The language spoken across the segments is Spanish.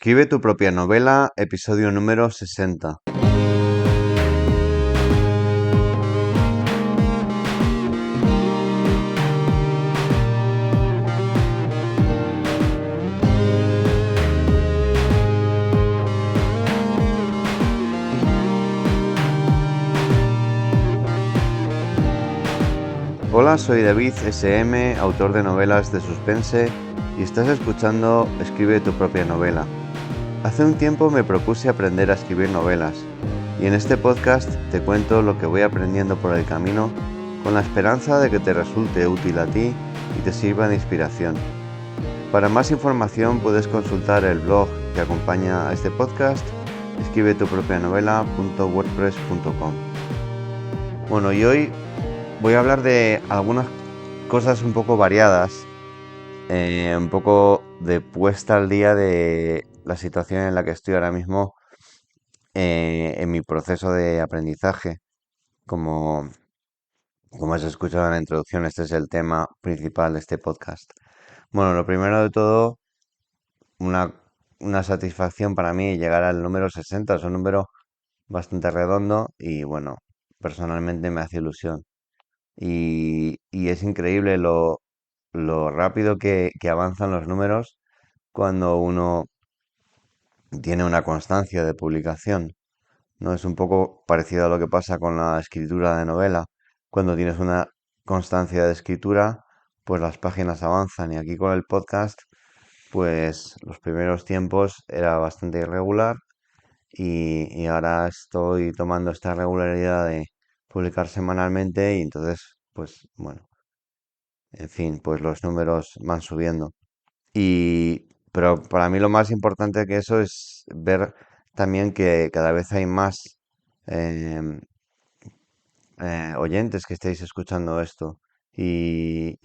Escribe tu propia novela, episodio número 60. Hola, soy David SM, autor de novelas de suspense, y estás escuchando Escribe tu propia novela. Hace un tiempo me propuse aprender a escribir novelas, y en este podcast te cuento lo que voy aprendiendo por el camino con la esperanza de que te resulte útil a ti y te sirva de inspiración. Para más información puedes consultar el blog que acompaña a este podcast, escribetupropianovela.wordpress.com. Bueno, y hoy voy a hablar de algunas cosas un poco variadas, un poco de puesta al día de la situación en la que estoy ahora mismo en mi proceso de aprendizaje. Como, como has escuchado en la introducción, este es el tema principal de este podcast. Bueno, lo primero de todo, una, una satisfacción para mí llegar al número 60. Es un número bastante redondo y bueno, personalmente me hace ilusión. Y es increíble lo rápido que avanzan los números cuando uno tiene una constancia de publicación. ¿No? Es un poco parecido a lo que pasa con la escritura de novela. Cuando tienes una constancia de escritura, pues las páginas avanzan. Y aquí con el podcast, pues los primeros tiempos era bastante irregular y ahora estoy tomando esta regularidad de publicar semanalmente y entonces, pues bueno, en fin, pues los números van subiendo. Pero para mí lo más importante que eso es ver también que cada vez hay más em, oyentes que estéis escuchando esto. Y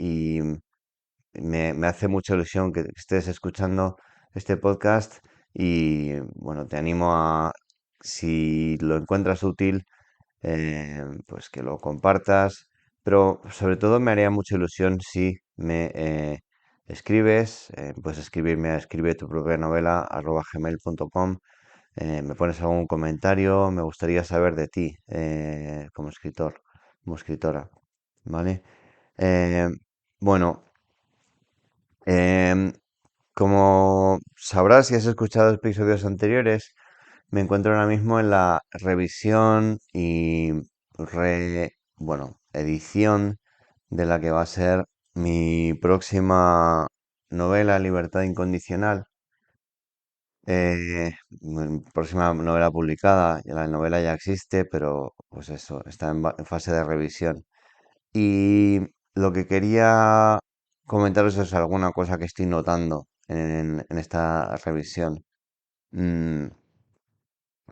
me hace mucha ilusión que estés escuchando este podcast y bueno, te animo a, si lo encuentras útil, pues que lo compartas, pero sobre todo me haría mucha ilusión si me escribes, puedes escribirme a escribe tu propia novela @gmail.com, me pones algún comentario, me gustaría saber de ti como escritor, como escritora, ¿vale? Eh, bueno, em, como sabrás si has escuchado episodios anteriores, me encuentro ahora mismo en la revisión y bueno, edición de la que va a ser mi próxima novela, Libertad Incondicional. Mi próxima novela publicada, ya la novela ya existe, pero pues eso, está en fase de revisión. Y lo que quería comentaros es alguna cosa que estoy notando en esta revisión. Mm,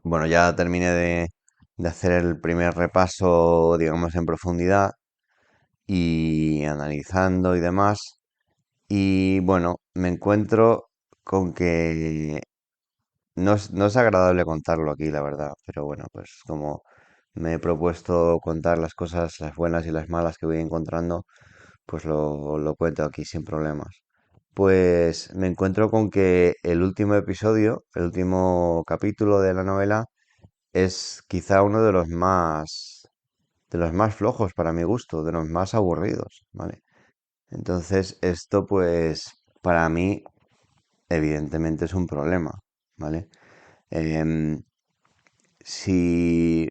bueno, ya terminé de hacer el primer repaso, digamos, en profundidad y analizando y demás. Y bueno, me encuentro con que no es agradable contarlo aquí, la verdad, pero bueno, pues como me he propuesto contar las cosas, las buenas y las malas que voy encontrando, pues lo cuento aquí sin problemas. Pues me encuentro con que el último episodio, el último capítulo de la novela, es quizá uno de los más flojos para mi gusto, de los más aburridos, ¿vale? Entonces, esto pues para mí evidentemente es un problema, ¿vale? Em, si,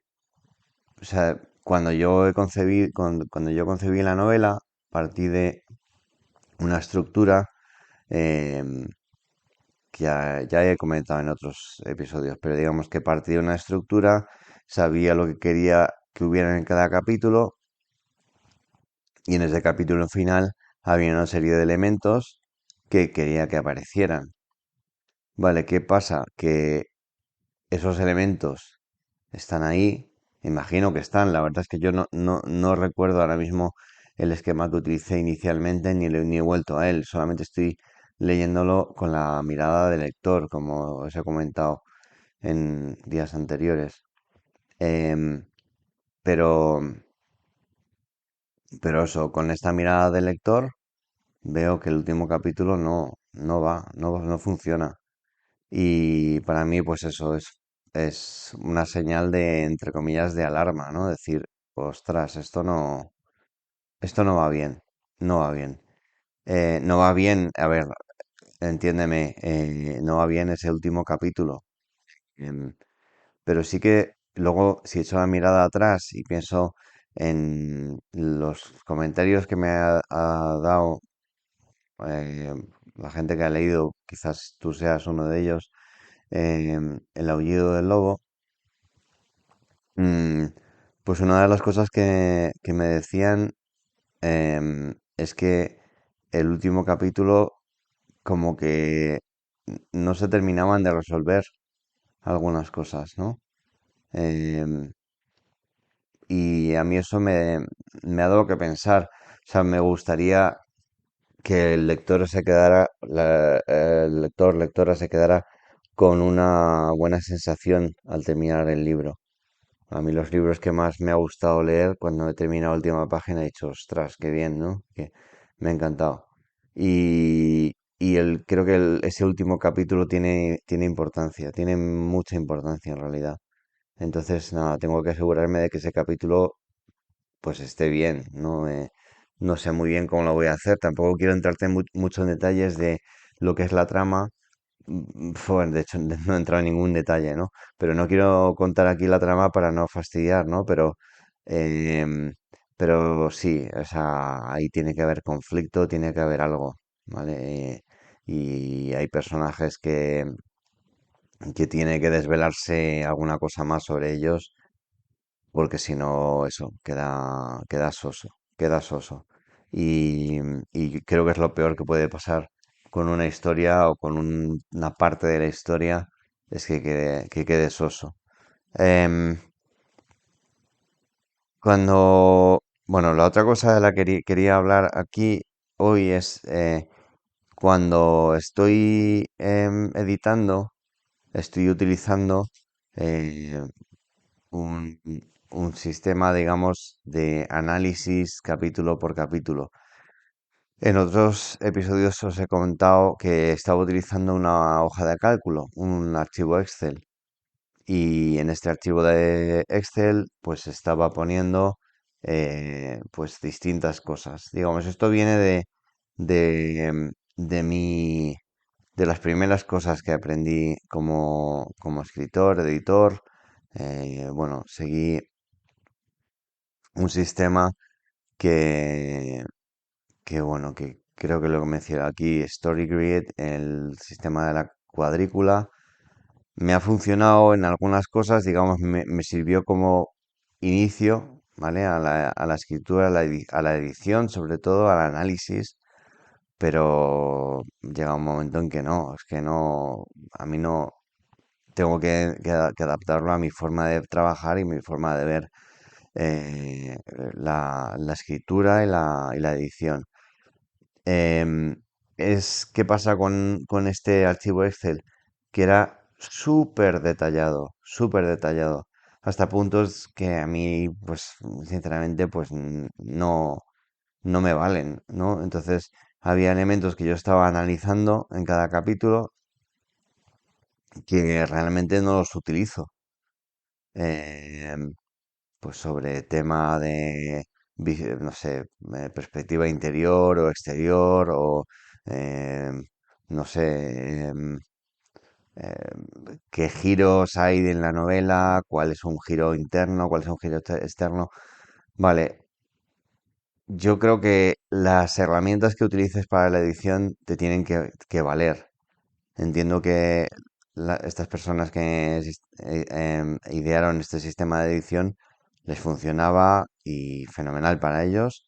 o sea, cuando yo concebí la novela, partí de una estructura em, que ya he comentado en otros episodios, pero digamos que partí de una estructura, sabía lo que quería que hubiera en cada capítulo y en ese capítulo final había una serie de elementos que quería que aparecieran. Vale, ¿qué pasa? Que esos elementos están ahí, imagino que están, la verdad es que yo no recuerdo ahora mismo el esquema que utilicé inicialmente ni he vuelto a él, solamente estoy leyéndolo con la mirada del lector, como os he comentado en días anteriores. Em, pero, pero eso, con esta mirada del lector veo que el último capítulo no funciona. Y para mí, pues eso es una señal de, entre comillas, de alarma, ¿no? Decir, ostras, esto no va bien, no va bien. No va bien, a ver, entiéndeme, no va bien ese último capítulo. Em, pero sí que luego, si echo la mirada atrás y pienso en los comentarios que me ha dado eh, la gente que ha leído, quizás tú seas uno de ellos, El aullido del lobo, mm, pues una de las cosas que me decían es que el último capítulo como que no se terminaban de resolver algunas cosas, ¿no? Em, y a mí eso me ha dado que pensar. O sea, me gustaría que el lector se quedara, el lector, lectora se quedara con una buena sensación al terminar el libro. A mí los libros que más me ha gustado leer, cuando he terminado la última página, he dicho, ostras, qué bien, ¿no? Que me ha encantado. Creo que ese último capítulo tiene importancia, tiene mucha importancia en realidad. Entonces, nada, tengo que asegurarme de que ese capítulo pues esté bien. No sé muy bien cómo lo voy a hacer. Tampoco quiero entrarte en mucho en detalles de lo que es la trama. Bueno, de hecho, no he entrado en ningún detalle, ¿no? Pero no quiero contar aquí la trama para no fastidiar, ¿no? Em, pero sí, o sea, ahí tiene que haber conflicto, tiene que haber algo, ¿vale? Y hay personajes que tiene que desvelarse alguna cosa más sobre ellos porque si no, eso, queda soso, queda soso. Y creo que es lo peor que puede pasar con una historia o con una parte de la historia, es que quede soso. Em, bueno, la otra cosa de la que quería hablar aquí hoy es cuando estoy editando, estoy utilizando eh, un, un sistema, digamos, de análisis capítulo por capítulo. En otros episodios os he comentado que estaba utilizando una hoja de cálculo, un archivo Excel. Y en este archivo de Excel, pues estaba poniendo pues distintas cosas. Digamos, esto viene de de las primeras cosas que aprendí como escritor, editor. Bueno, seguí un sistema que, bueno, que creo que lo mencioné aquí, StoryGrid, el sistema de la cuadrícula. Me ha funcionado en algunas cosas, digamos, me sirvió como inicio, ¿vale? A la escritura, a la edición, sobre todo al análisis, pero llega un momento en que no, es que no, a mí no, tengo que adaptarlo a mi forma de trabajar y mi forma de ver la escritura y la edición. Em, ¿Qué pasa con este archivo Excel? Que era súper detallado, hasta puntos que a mí, pues, sinceramente, pues no me valen, ¿no? Entonces, había elementos que yo estaba analizando en cada capítulo que realmente no los utilizo. Em, pues sobre tema de, no sé, perspectiva interior o exterior o, em, no sé, qué giros hay en la novela, cuál es un giro interno, cuál es un giro externo. Vale, yo creo que las herramientas que utilices para la edición te tienen que valer. Entiendo que estas personas que idearon este sistema de edición les funcionaba y fenomenal para ellos,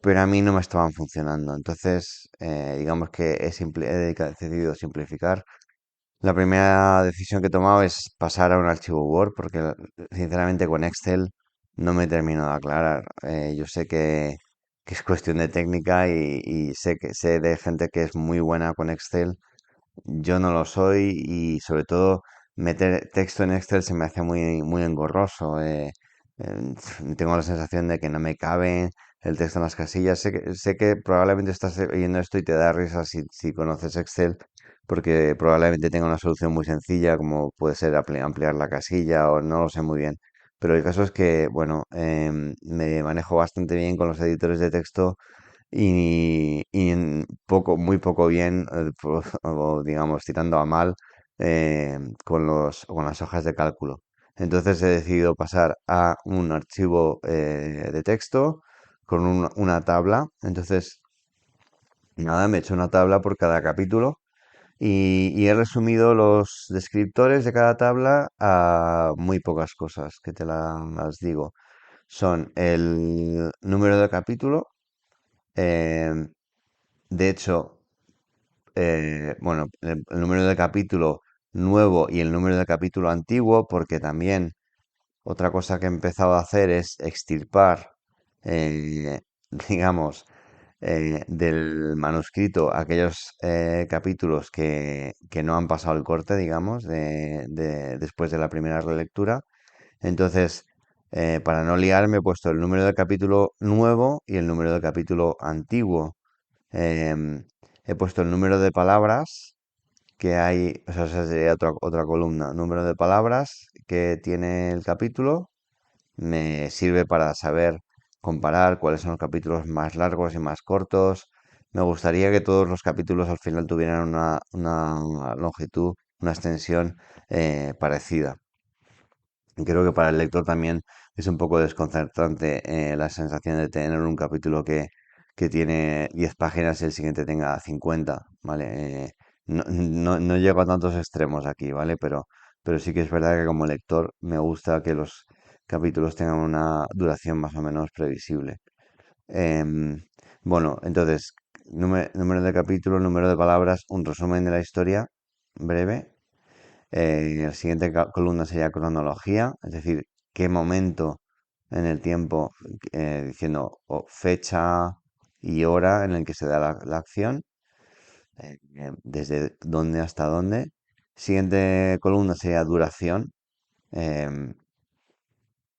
pero a mí no me estaban funcionando. Entonces, digamos que he decidido simplificar. La primera decisión que he tomado es pasar a un archivo Word, porque sinceramente con Excel no me termino de aclarar. Yo sé que es cuestión de técnica y sé de gente que es muy buena con Excel. Yo no lo soy y sobre todo meter texto en Excel se me hace muy engorroso. Tengo la sensación de que no me cabe el texto en las casillas. Sé que probablemente estás oyendo esto y te da risa si conoces Excel, porque probablemente tenga una solución muy sencilla, como puede ser ampliar la casilla o no lo sé muy bien. Pero el caso es que, bueno, me manejo bastante bien con los editores de texto y muy poco bien, o digamos, tirando a mal, con las hojas de cálculo. Entonces he decidido pasar a un archivo de texto con una tabla. Entonces, nada, me he hecho una tabla por cada capítulo y he resumido los descriptores de cada tabla a muy pocas cosas, que las digo. Son el número de capítulo, em, de hecho, bueno, el número de capítulo nuevo y el número de capítulo antiguo, porque también otra cosa que he empezado a hacer es extirpar, eh, digamos, del manuscrito aquellos capítulos que no han pasado el corte, digamos, después de la primera relectura. Entonces, para no liarme, he puesto el número de capítulo nuevo y el número de capítulo antiguo. Em, He puesto el número de palabras que hay, o sea, esa sería otra columna. Número de palabras que tiene el capítulo me sirve para saber comparar cuáles son los capítulos más largos y más cortos. Me gustaría que todos los capítulos al final tuvieran una longitud, una extensión parecida. Y creo que para el lector también es un poco desconcertante la sensación de tener un capítulo que tiene 10 páginas y el siguiente tenga 50, ¿vale? No llego a tantos extremos aquí, ¿vale? Pero sí que es verdad que como lector me gusta que los capítulos tengan una duración más o menos previsible. Em, bueno, entonces, número de capítulo, número de palabras, un resumen de la historia breve. La siguiente columna sería cronología, es decir, qué momento en el tiempo, diciendo fecha y hora en el que se da la acción, desde dónde hasta dónde. Siguiente columna sería duración. em,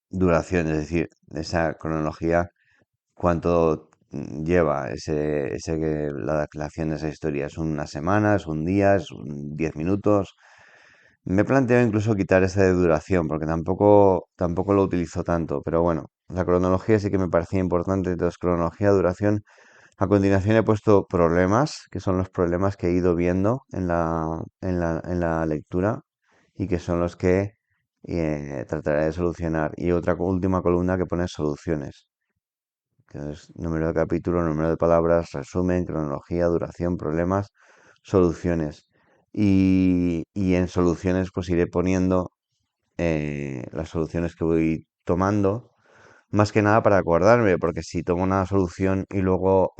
Duración, es decir, esa cronología, cuánto lleva la acción de esa historia. ¿Es una semana? ¿Es un día? ¿Es 10 minutos? Me he planteado incluso quitar ese de duración, porque tampoco lo utilizo tanto, pero bueno, la cronología sí que me parecía importante, entonces cronología, duración. A continuación he puesto problemas, que son los problemas que he ido viendo en la lectura y que son los que trataré de solucionar. Y otra última columna que pone soluciones, que es número de capítulo, número de palabras, resumen, cronología, duración, problemas, soluciones. Y en soluciones pues iré poniendo las soluciones que voy tomando, más que nada para acordarme, porque si tomo una solución y luego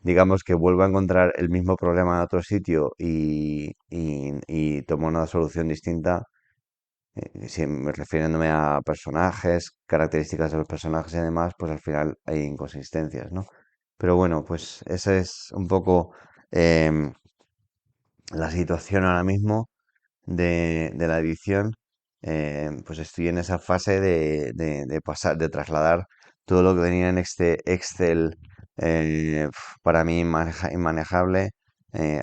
digamos que vuelvo a encontrar el mismo problema en otro sitio y tomo una solución distinta, refiriéndome a personajes, características de los personajes y demás, pues al final hay inconsistencias, ¿no? Pero bueno, pues esa es un poco em, la situación ahora mismo de la edición. Pues estoy en esa fase de pasar, de trasladar todo lo que tenía en este Excel, para mí inmanejable,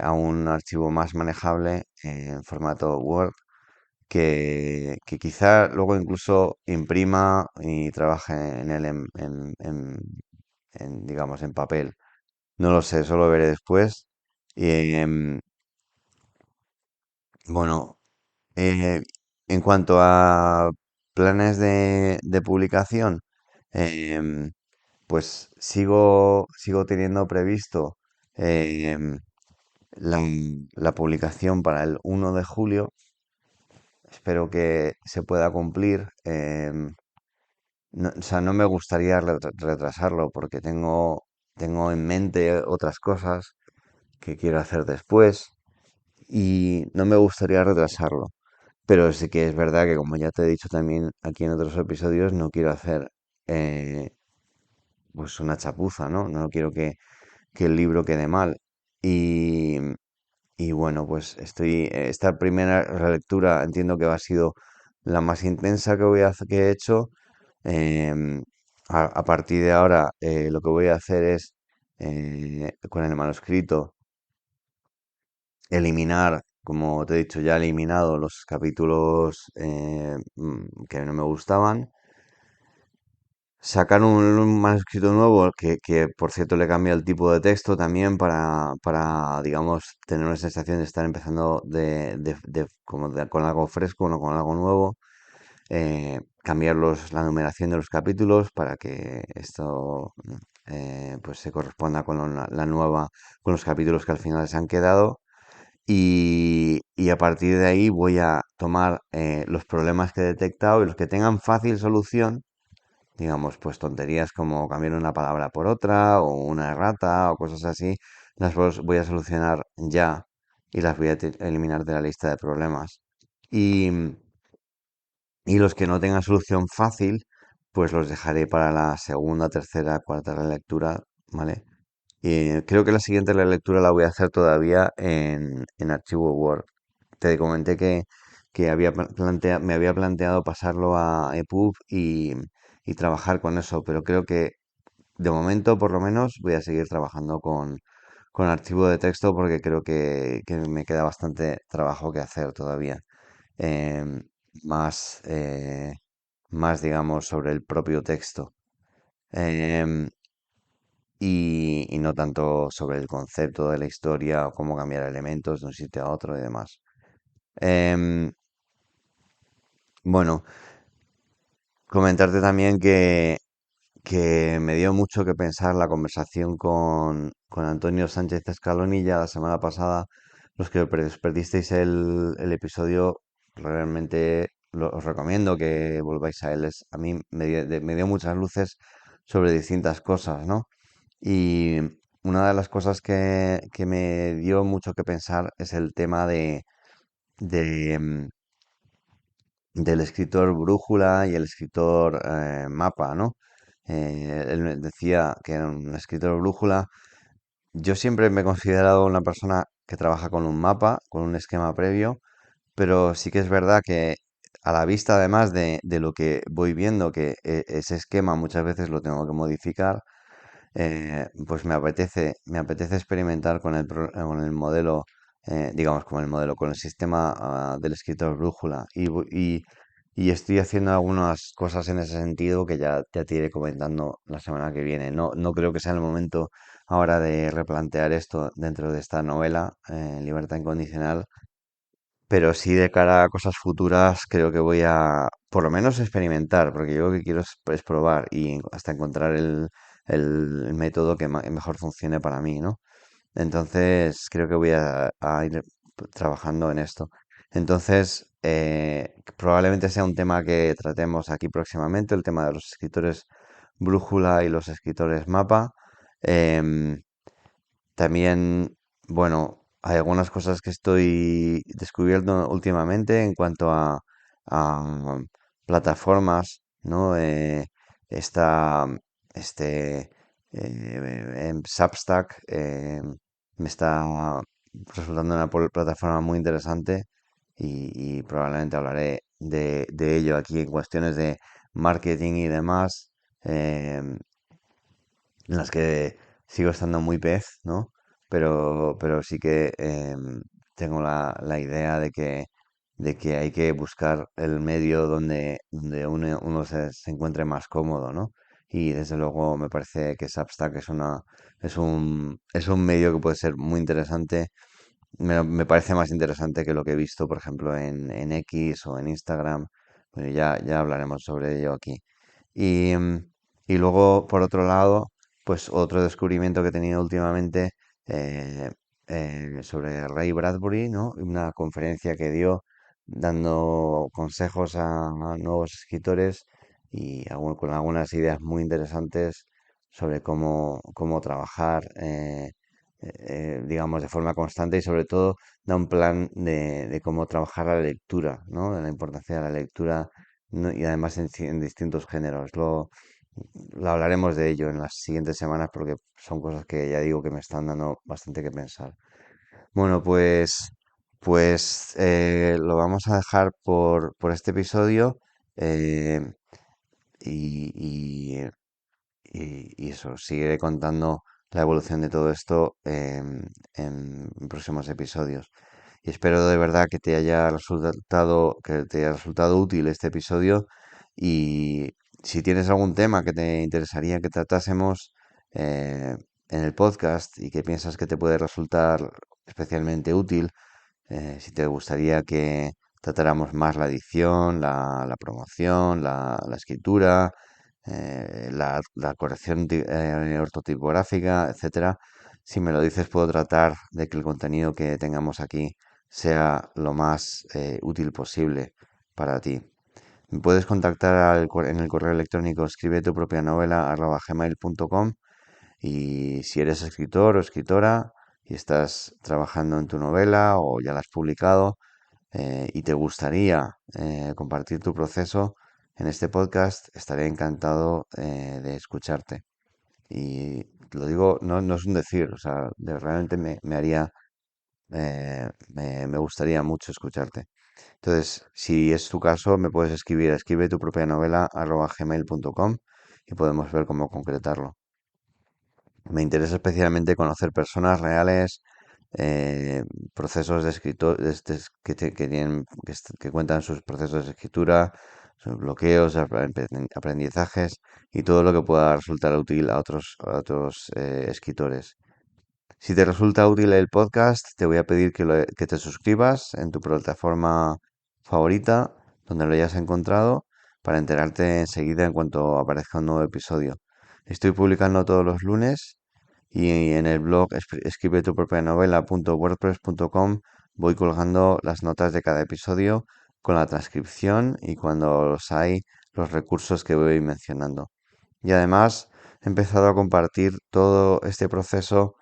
a un archivo más manejable en formato Word, que quizá luego incluso imprima y trabaje en él digamos, en papel. No lo sé, eso lo veré después. Y, bueno, Eh, en cuanto a planes de publicación, em, pues sigo teniendo previsto em, la, la publicación para el 1 de julio. Espero que se pueda cumplir. O sea, no me gustaría retrasarlo porque tengo en mente otras cosas que quiero hacer después y no me gustaría retrasarlo. Pero sí que es verdad que, como ya te he dicho también aquí en otros episodios, no quiero hacer eh, pues una chapuza, ¿no? No quiero que el libro quede mal. Y, y bueno, pues esta primera relectura entiendo que ha sido la más intensa que he hecho. Em, a partir de ahora, lo que voy a hacer es, con el manuscrito, eliminar, como te he dicho, ya he eliminado los capítulos que no me gustaban. Sacar un manuscrito nuevo que, por cierto, le cambia el tipo de texto también digamos, tener una sensación de estar empezando con algo fresco, no con algo nuevo. Cambiar la numeración de los capítulos para que esto pues se corresponda con la nueva, con los capítulos que al final se han quedado. Y a partir de ahí voy a tomar los problemas que he detectado y los que tengan fácil solución, digamos, pues tonterías como cambiar una palabra por otra o una errata o cosas así, voy a solucionar ya y las voy a eliminar de la lista de problemas. Y, y los que no tengan solución fácil, pues los dejaré para la segunda, tercera, cuarta relectura, ¿vale? Creo que la siguiente relectura la voy a hacer todavía en archivo Word. Te comenté que me había planteado pasarlo a EPUB y trabajar con eso, pero creo que de momento, por lo menos, voy a seguir trabajando con archivo de texto porque creo que me queda bastante trabajo que hacer todavía. Em, más, más, digamos, sobre el propio texto. Em, y no tanto sobre el concepto de la historia o cómo cambiar elementos de un sitio a otro y demás. Em, bueno, comentarte también que me dio mucho que pensar la conversación con Antonio Sánchez Escalonilla la semana pasada. Los que perdisteis el episodio, realmente os recomiendo que volváis a él. A mí me dio muchas luces sobre distintas cosas, ¿no? Y una de las cosas que me dio mucho que pensar es el tema de del escritor Brújula y el escritor Mapa, ¿no? Él me decía que era un escritor Brújula. Yo siempre me he considerado una persona que trabaja con un mapa, con un esquema previo, pero sí que es verdad que a la vista, además de lo que voy viendo, que ese esquema muchas veces lo tengo que modificar, pues me apetece experimentar con el modelo, digamos, con el modelo, con el sistema del escritor brújula. Y estoy haciendo algunas cosas en ese sentido que ya te iré comentando la semana que viene. No creo que sea el momento ahora de replantear esto dentro de esta novela, Libertad Incondicional, pero sí de cara a cosas futuras creo que voy a por lo menos experimentar, porque yo lo que quiero es probar y hasta encontrar el método que mejor funcione para mí, ¿no? Entonces creo que voy a ir trabajando en esto. Entonces, probablemente sea un tema que tratemos aquí próximamente, el tema de los escritores brújula y los escritores mapa. Em, También, bueno, hay algunas cosas que estoy descubriendo últimamente en cuanto a plataformas, ¿no? Esta, en Substack me está resultando una plataforma muy interesante y probablemente hablaré de ello aquí en cuestiones de marketing y demás. En las que sigo estando muy pez, ¿no? Pero sí que tengo la idea de que hay que buscar el medio donde uno se encuentre más cómodo, ¿no? Y desde luego me parece que Substack es un medio que puede ser muy interesante. Me parece más interesante que lo que he visto, por ejemplo, en X o en Instagram. Bueno, ya hablaremos sobre ello aquí. Y, y luego, por otro lado, pues otro descubrimiento que he tenido últimamente eh, sobre Ray Bradbury, ¿no? Una conferencia que dio dando consejos a nuevos escritores y con algunas ideas muy interesantes sobre cómo trabajar, digamos, de forma constante y sobre todo da un plan de cómo trabajar la lectura, ¿no? De la importancia de la lectura, ¿no? Y además en distintos géneros. Lo hablaremos de ello en las siguientes semanas porque son cosas que ya digo que me están dando bastante que pensar. Bueno, pues lo vamos a dejar por este episodio y, y, y eso, seguiré contando la evolución de todo esto en próximos episodios. Y espero de verdad que te haya resultado útil este episodio. Y si tienes algún tema que te interesaría que tratásemos eh, en el podcast y que piensas que te puede resultar especialmente útil, si te gustaría que tratáramos más la edición, la promoción, la escritura, la corrección ortotipográfica, etcétera, si me lo dices, puedo tratar de que el contenido que tengamos aquí sea lo más útil posible para ti. Me puedes contactar en el correo electrónico escribe tu propia novela @gmail.com. Y si eres escritor o escritora y estás trabajando en tu novela o ya la has publicado y te gustaría compartir tu proceso en este podcast, estaré encantado de escucharte. Y lo digo, no es un decir, o sea, realmente me haría, me gustaría mucho escucharte. Entonces, si es tu caso, me puedes escribir, escribe tu propia novela @gmail.com y podemos ver cómo concretarlo. Me interesa especialmente conocer personas reales, eh, procesos de escritor, que tienen, que cuentan sus procesos de escritura, sus bloqueos, aprendizajes y todo lo que pueda resultar útil a otros escritores. Si te resulta útil el podcast, te voy a pedir que te suscribas en tu plataforma favorita, donde lo hayas encontrado, para enterarte enseguida en cuanto aparezca un nuevo episodio. Estoy publicando todos los lunes y en el blog escribe tu propia novela.wordpress.com voy colgando las notas de cada episodio con la transcripción y cuando los hay, los recursos que voy mencionando. Y además he empezado a compartir todo este proceso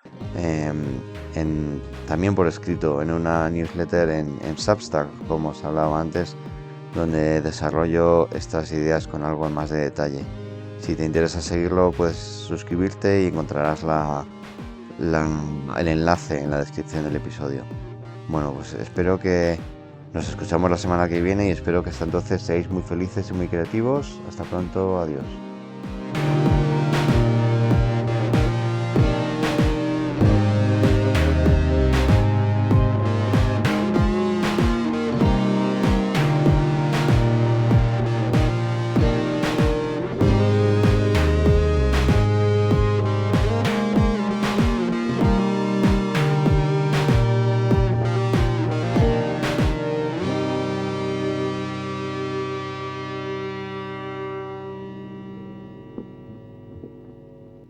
también por escrito en una newsletter en Substack, como os hablaba antes, donde desarrollo estas ideas con algo más de detalle. Si te interesa seguirlo, puedes suscribirte y encontrarás el enlace en la descripción del episodio. Bueno, pues espero que nos escuchamos la semana que viene y espero que hasta entonces seáis muy felices y muy creativos. Hasta pronto, adiós.